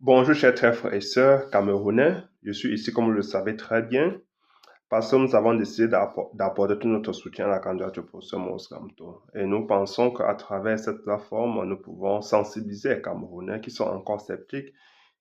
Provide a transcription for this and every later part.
Bonjour chers frères et sœurs camerounais, je suis ici comme vous le savez très bien parce que nous avons décidé d'apporter tout notre soutien à la candidature du professeur Maurice Kamto. Et nous pensons qu'à travers cette plateforme, nous pouvons sensibiliser les Camerounais qui sont encore sceptiques,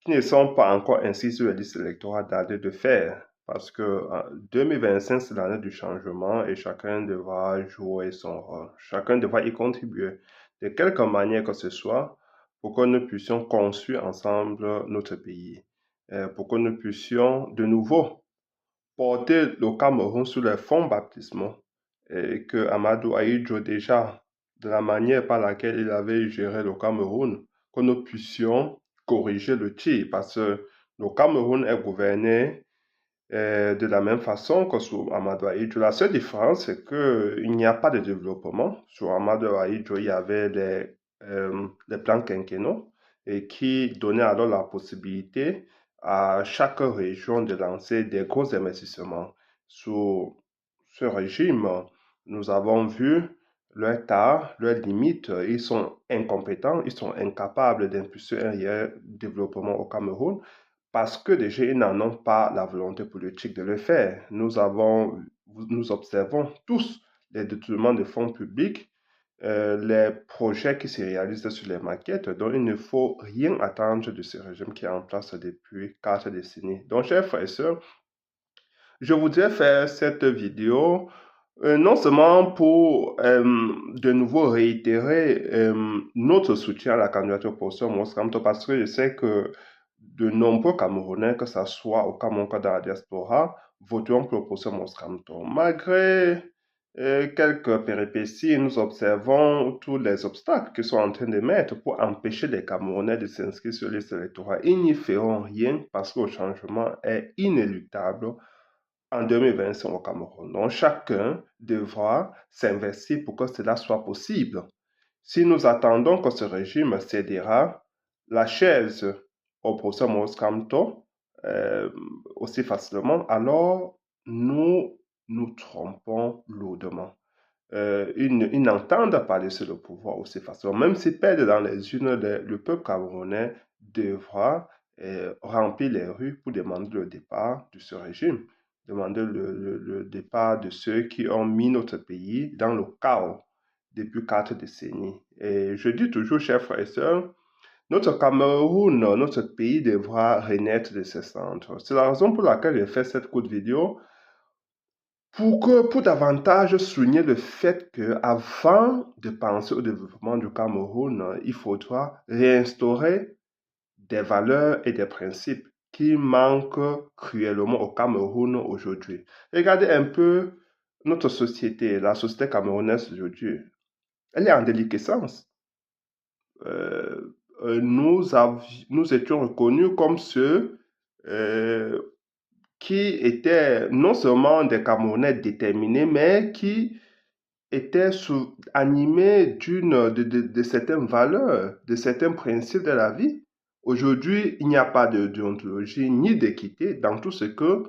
qui ne sont pas encore inscrits sur la liste électorale d'aller de faire. Parce que 2025, c'est l'année du changement et chacun devra jouer son rôle. Chacun devra y contribuer de quelque manière que ce soit pour que nous puissions construire ensemble notre pays. Pour que nous puissions de nouveau porter le Cameroun sous les fonds baptismaux et que Amadou Ahidjo déjà, de la manière par laquelle il avait géré le Cameroun, que nous puissions corriger le tir parce que le Cameroun est gouverné de la même façon que sous Amadou Ahidjo. La seule différence, c'est qu'il n'y a pas de développement. Sur Amadou Ahidjo, il y avait les plans quinquennaux et qui donnaient alors la possibilité à chaque région de lancer des gros investissements. Sous ce régime, nous avons vu leur tard, leurs limites. Ils sont incompétents, ils sont incapables d'impulser un réel développement au Cameroun parce que déjà, ils n'en ont pas la volonté politique de le faire. Nous observons tous les détournements de fonds publics, les projets qui se réalisent sur les maquettes, donc il ne faut rien attendre de ce régime qui est en place depuis 4 décennies. Donc, chers frères et sœurs, je voudrais faire cette vidéo non seulement pour de nouveau réitérer notre soutien à la candidature pour ce Maurice Kamto, parce que je sais que de nombreux Camerounais, que ce soit au Cameroun que dans la diaspora, voteront pour le professeur Maurice Kamto. Malgré quelques péripéties, nous observons tous les obstacles qu'ils sont en train de mettre pour empêcher les Camerounais de s'inscrire sur les listes électorales. Ils n'y feront rien parce que le changement est inéluctable en 2025 au Cameroun. Donc, chacun devra s'investir pour que cela soit possible. Si nous attendons que ce régime cédera la chaise au professeur Maurice Kamto aussi facilement, alors nous nous trompons lourdement. Ils n'entendent pas laisser le pouvoir aussi facilement. Même s'ils perdent dans les urnes, le peuple camerounais devra remplir les rues pour demander le départ de ce régime, demander le départ de ceux qui ont mis notre pays dans le chaos depuis 4 décennies. Et je dis toujours, chers frères et sœurs, notre Cameroun, notre pays devra renaître de ses cendres. C'est la raison pour laquelle j'ai fait cette courte vidéo pour davantage souligner le fait qu'avant de penser au développement du Cameroun, il faudra réinstaurer des valeurs et des principes qui manquent cruellement au Cameroun aujourd'hui. Regardez un peu notre société, la société camerounaise aujourd'hui. Elle est en déliquescence. Nous étions reconnus comme ceux euh, qui étaient non seulement des Camerounais déterminés, mais qui étaient animés de certaines valeurs, de certains principes de la vie. Aujourd'hui, il n'y a pas de déontologie ni d'équité dans tout ce que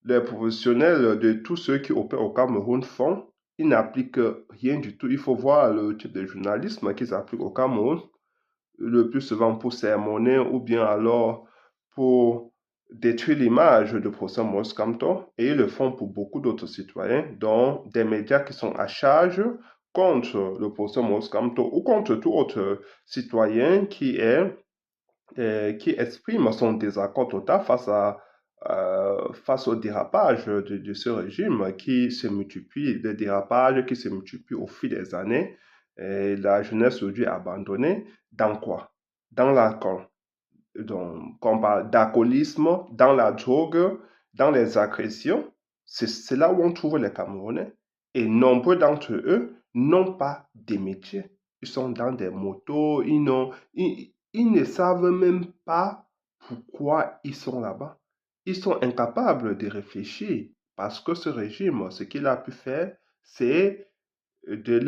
les professionnels de tous ceux qui opèrent au Cameroun font. Ils n'appliquent rien du tout. Il faut voir le type de journalisme qu'ils appliquent au Cameroun, le plus souvent pour sermonner ou bien alors pour détruire l'image de professeur Maurice Kamto, et ils le font pour beaucoup d'autres citoyens, dont des médias qui sont à charge contre le professeur Maurice Kamto ou contre tout autre citoyen qui exprime son désaccord total face au dérapage de ce régime qui se multiplie, des dérapages qui se multiplient au fil des années. Et la jeunesse aujourd'hui abandonnée dans quoi? Dans l'alcool. Donc, quand on parle d'alcoolisme, dans la drogue, dans les agressions, c'est là où on trouve les Camerounais. Et nombreux d'entre eux n'ont pas de métier. Ils sont dans des motos, ils ne savent même pas pourquoi ils sont là-bas. Ils sont incapables de réfléchir parce que ce régime, ce qu'il a pu faire, c'est de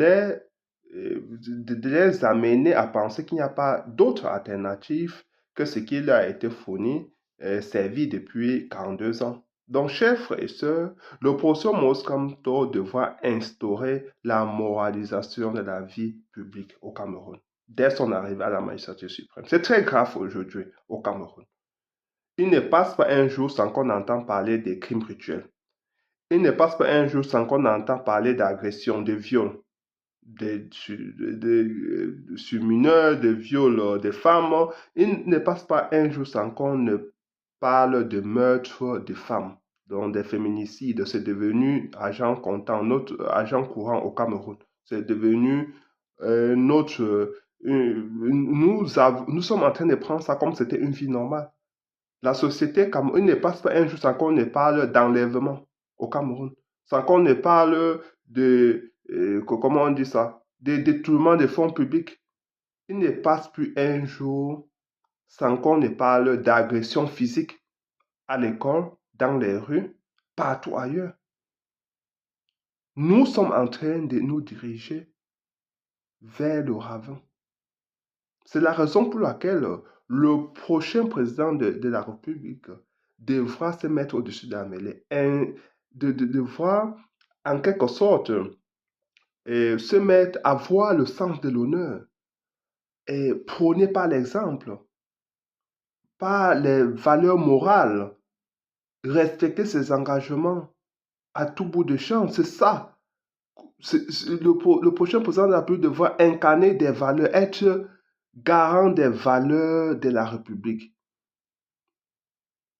de les amener à penser qu'il n'y a pas d'autre alternative que ce qui leur a été fourni, servi depuis 42 ans. Donc, chers frères et sœurs, le professeur Maurice Kamto devra instaurer la moralisation de la vie publique au Cameroun. dès son arrivée à la magistrature suprême. C'est très grave aujourd'hui au Cameroun. Il ne passe pas un jour sans qu'on entende parler des crimes rituels. Il ne passe pas un jour sans qu'on entend parler d'agressions, de viols, sur mineurs, de viols des femmes. Il ne passe pas un jour sans qu'on ne parle de meurtres de femmes, donc des féminicides. C'est devenu agent comptant, notre agent courant au Cameroun. C'est devenu notre... nous sommes en train de prendre ça comme c'était une vie normale. La société Cameroun ne passe pas un jour sans qu'on ne parle d'enlèvement au Cameroun, sans qu'on ne parle comment on dit ça, de détournement des fonds publics. Il ne passe plus un jour sans qu'on ne parle d'agression physique à l'école, dans les rues, partout ailleurs. Nous sommes en train de nous diriger vers le ravin. C'est la raison pour laquelle le prochain président de la République devra se mettre au-dessus de la mêlée, devra en quelque sorte se mettre, avoir le sens de l'honneur et prôner par l'exemple, par les valeurs morales, respecter ses engagements à tout bout de champ. C'est ça. Le prochain président de la République devra incarner des valeurs, être garant des valeurs de la République,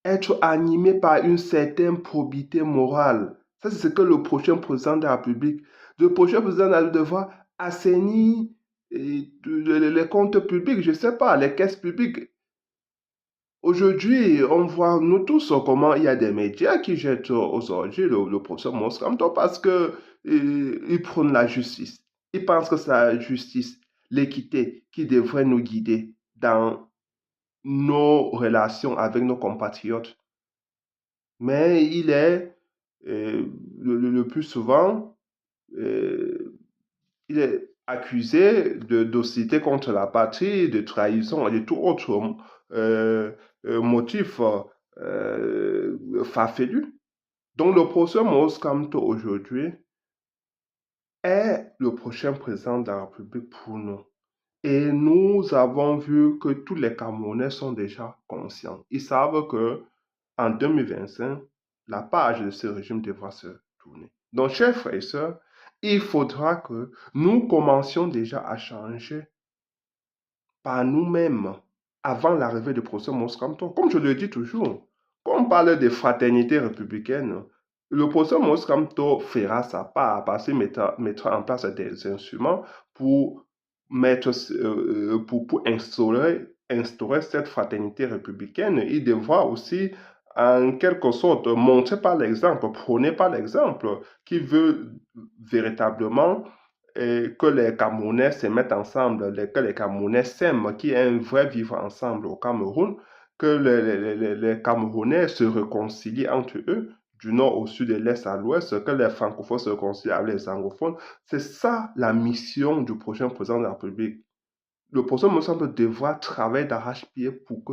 être animé par une certaine probité morale. Ça, c'est ce que le prochain président de la République, le prochain président de la République devra assainir les comptes publics, je ne sais pas, les caisses publiques. Aujourd'hui, on voit, nous tous, comment il y a des médias qui jettent aux orgies le professeur Moscamto parce qu'il prône la justice. Il pense que c'est la justice, l'équité qui devrait nous guider dans nos relations avec nos compatriotes. Mais il est le plus souvent, il est accusé de d'hostilité contre la patrie, de trahison et de tout autre motif farfelu. Donc le professeur Moïse Kamto aujourd'hui est le prochain président de la République pour nous. Et nous avons vu que tous les Camerounais sont déjà conscients. Ils savent que en 2025, la page de ce régime devra se tourner. Donc, chers frères et sœurs, il faudra que nous commencions déjà à changer par nous-mêmes avant l'arrivée du professeur Moscamto. Comme je le dis toujours, quand on parle de fraternité républicaine, le professeur Moscamto fera sa part parce qu'il mettra en place des instruments pour instaurer cette fraternité républicaine. Il devra aussi en quelque sorte montrer par l'exemple, prôner par l'exemple, qui veut véritablement que les Camerounais se mettent ensemble, que les Camerounais s'aiment, qu'il y ait un vrai vivre ensemble au Cameroun, que les Camerounais se réconcilient entre eux, du nord au sud, de l'est à l'ouest, que les francophones se réconcilient avec les anglophones. C'est ça la mission du prochain président de la République. Le président me semble devra travailler d'arrache-pied pour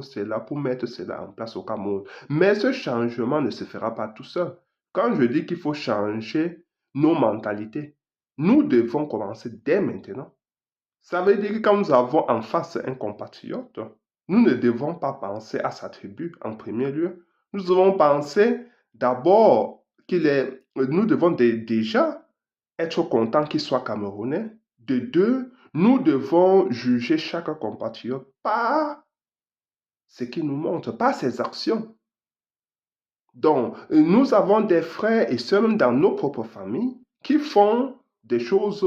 mettre cela en place au Cameroun. Mais ce changement ne se fera pas tout seul. Quand je dis qu'il faut changer nos mentalités, nous devons commencer dès maintenant. Ça veut dire que quand nous avons en face un compatriote, nous ne devons pas penser à sa tribu en premier lieu. Nous devons penser d'abord nous devons déjà être contents qu'il soit camerounais. De deux, nous devons juger chaque compatriote par ce qu'il nous montre, par ses actions. Donc, nous avons des frères et sœurs, même dans nos propres familles, qui font des choses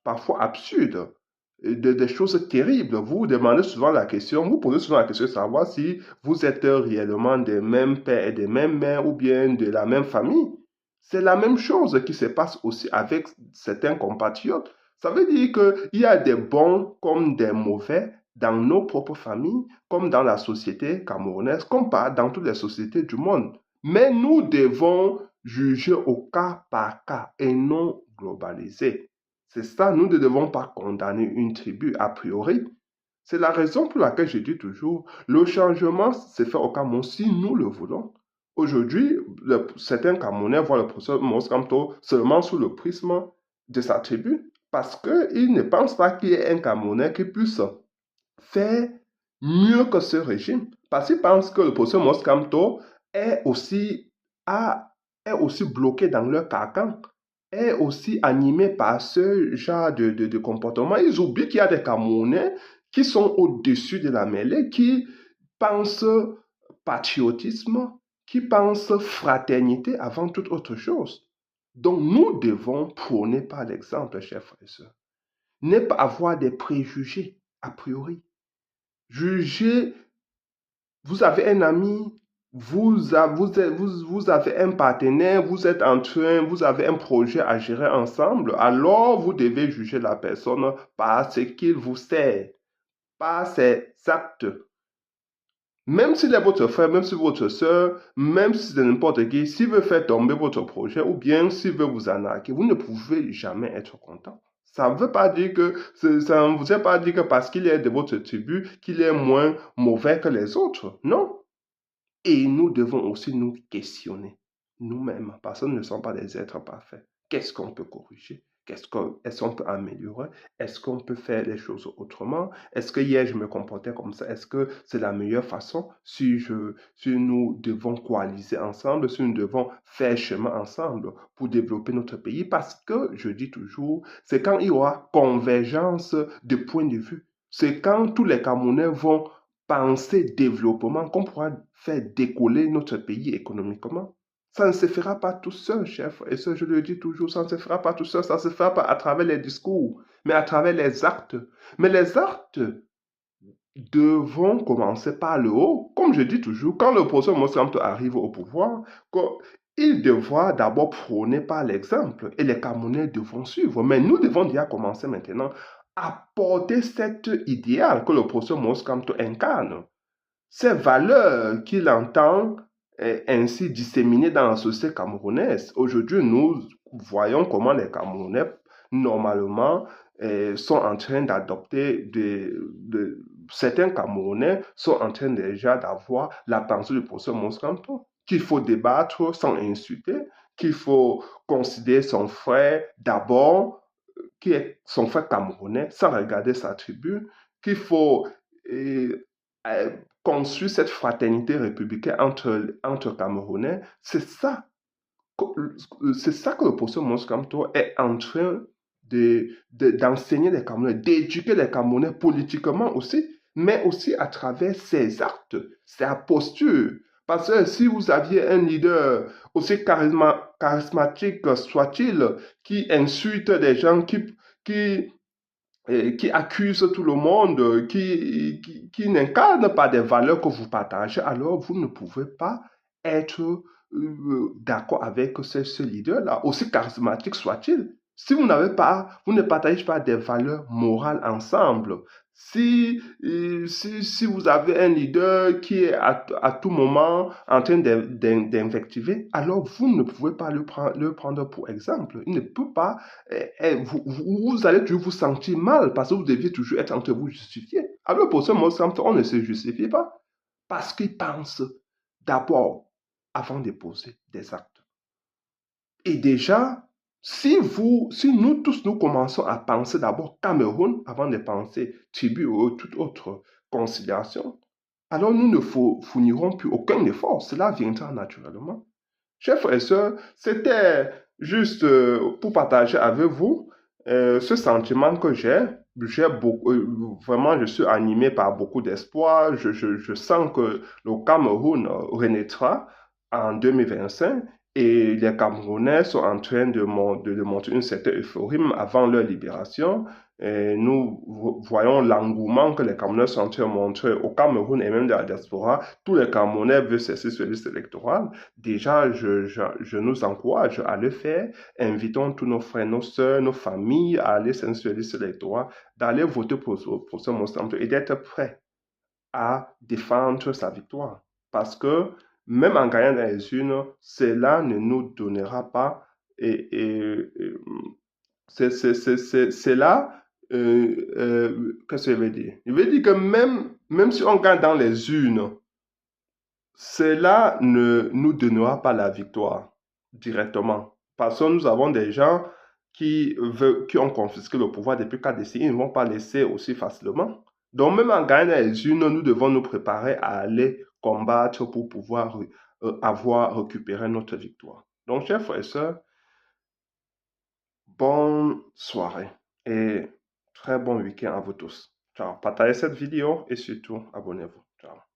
parfois absurdes, des choses terribles. Vous demandez souvent la question, vous posez souvent la question de savoir si vous êtes réellement des mêmes pères et des mêmes mères ou bien de la même famille. C'est la même chose qui se passe aussi avec certains compatriotes. Ça veut dire qu'il y a des bons comme des mauvais dans nos propres familles, comme dans la société camerounaise, comme dans toutes les sociétés du monde. Mais nous devons juger au cas par cas et non globaliser. C'est ça, nous ne devons pas condamner une tribu a priori. C'est la raison pour laquelle je dis toujours, le changement se fait au Cameroun si nous le voulons. Aujourd'hui, certains Camerounais voient le professeur Moscamto seulement sous le prisme de sa tribu, parce qu'ils ne pensent pas qu'il y ait un Camerounais qui puisse faire mieux que ce régime. Parce qu'ils pensent que le professeur Moïse Kamto est aussi, est aussi bloqué dans leur carcan, est aussi animé par ce genre de comportement. Ils oublient qu'il y a des Camerounais qui sont au-dessus de la mêlée, qui pensent patriotisme, qui pensent fraternité avant toute autre chose. Donc nous devons prôner par l'exemple, chers frères et sœurs. Ne pas avoir des préjugés a priori. Juger, vous avez un ami, vous avez un partenaire, vous êtes en train, vous avez un projet à gérer ensemble, alors vous devez juger la personne par ce qu'il vous sert, par ses actes. Même s'il est votre frère, même si votre soeur, même si c'est n'importe qui, s'il veut faire tomber votre projet ou bien s'il veut vous arnaquer, vous ne pouvez jamais être content. Ça ne veut pas dire que, ça ne vous a pas dit que parce qu'il est de votre tribu, qu'il est moins mauvais que les autres. Non. Et nous devons aussi nous questionner nous-mêmes, parce que nous ne sommes pas des êtres parfaits. Qu'est-ce qu'on peut corriger? Est-ce qu'on peut améliorer? Est-ce qu'on peut faire les choses autrement? Est-ce que hier je me comportais comme ça? Est-ce que c'est la meilleure façon si nous devons coaliser ensemble, si nous devons faire chemin ensemble pour développer notre pays? Parce que, je dis toujours, c'est quand il y aura convergence de points de vue. C'est quand tous les Camerounais vont penser développement qu'on pourra faire décoller notre pays économiquement. Ça ne se fera pas tout seul, chef. Et ça, je le dis toujours, ça ne se fera pas tout seul. Ça ne se fera pas à travers les discours, mais à travers les actes. Mais les actes devront commencer par le haut. Comme je dis toujours, quand le professeur Moslamto arrive au pouvoir, il devra d'abord prôner par l'exemple et les Camerounais devront suivre. Mais nous devons déjà commencer maintenant à porter cet idéal que le professeur Moskamto incarne, ces valeurs qu'il entend ainsi disséminer dans la société camerounaise. Aujourd'hui, nous voyons comment les Camerounais, normalement, sont en train d'adopter certains Camerounais sont en train déjà d'avoir la pensée du professeur Moskamto, qu'il faut débattre sans insulter, qu'il faut considérer son frère d'abord, qui est son frère camerounais, sans regarder sa tribu, qu'il faut euh, construire cette fraternité républicaine entre Camerounais. C'est ça que le professeur Mons Kamto est en train d'enseigner les Camerounais, d'éduquer les Camerounais politiquement aussi, mais aussi à travers ses actes, sa posture. Parce que si vous aviez un leader aussi charismatique soit-il, qui insulte des gens, qui accuse tout le monde, qui n'incarne pas des valeurs que vous partagez, alors vous ne pouvez pas être d'accord avec ce leader-là, aussi charismatique soit-il. Si vous ne partagez pas des valeurs morales ensemble, si vous avez un leader qui est à tout moment en train d'invectiver, alors vous ne pouvez pas le prendre pour exemple. Il ne peut pas, vous allez toujours vous sentir mal parce que vous deviez toujours être en train de vous justifier. Alors pour ce mot simple, on ne se justifie pas parce qu'il pense d'abord avant de poser des actes. Et déjà, si nous tous nous commençons à penser d'abord Cameroun avant de penser tribu ou toute autre considération, alors nous ne fournirons plus aucun effort. Cela viendra naturellement. Chers frères et sœurs, c'était juste pour partager avec vous ce sentiment que j'ai. Vraiment, je suis animé par beaucoup d'espoir. Je sens que le Cameroun renaîtra en 2025 et les Camerounais sont en train de montrer une certaine euphorie même avant leur libération. Et nous voyons l'engouement que les Camerounais sont en train de montrer au Cameroun et même dans la diaspora. Tous les Camerounais veulent cesser sur la liste électorale. Déjà, je nous encourage à le faire. Invitons tous nos frères, nos sœurs, nos familles à aller s'inscrire sur la liste électorale, d'aller voter pour ce Monstre et d'être prêt à défendre sa victoire. Parce que même en gagnant dans les urnes, cela ne nous donnera pas c'est là, qu'est-ce que je veux dire? Je veux dire que même si on gagne dans les urnes, cela ne nous donnera pas la victoire directement. Parce que nous avons des gens qui ont confisqué le pouvoir depuis 4 décennies, ils ne vont pas laisser aussi facilement. Donc, même en gagnant les urnes, nous devons nous préparer à aller combattre pour pouvoir avoir récupéré notre victoire. Donc, chers frères et sœurs, bonne soirée et très bon week-end à vous tous. Ciao. Partagez cette vidéo et surtout, abonnez-vous. Ciao.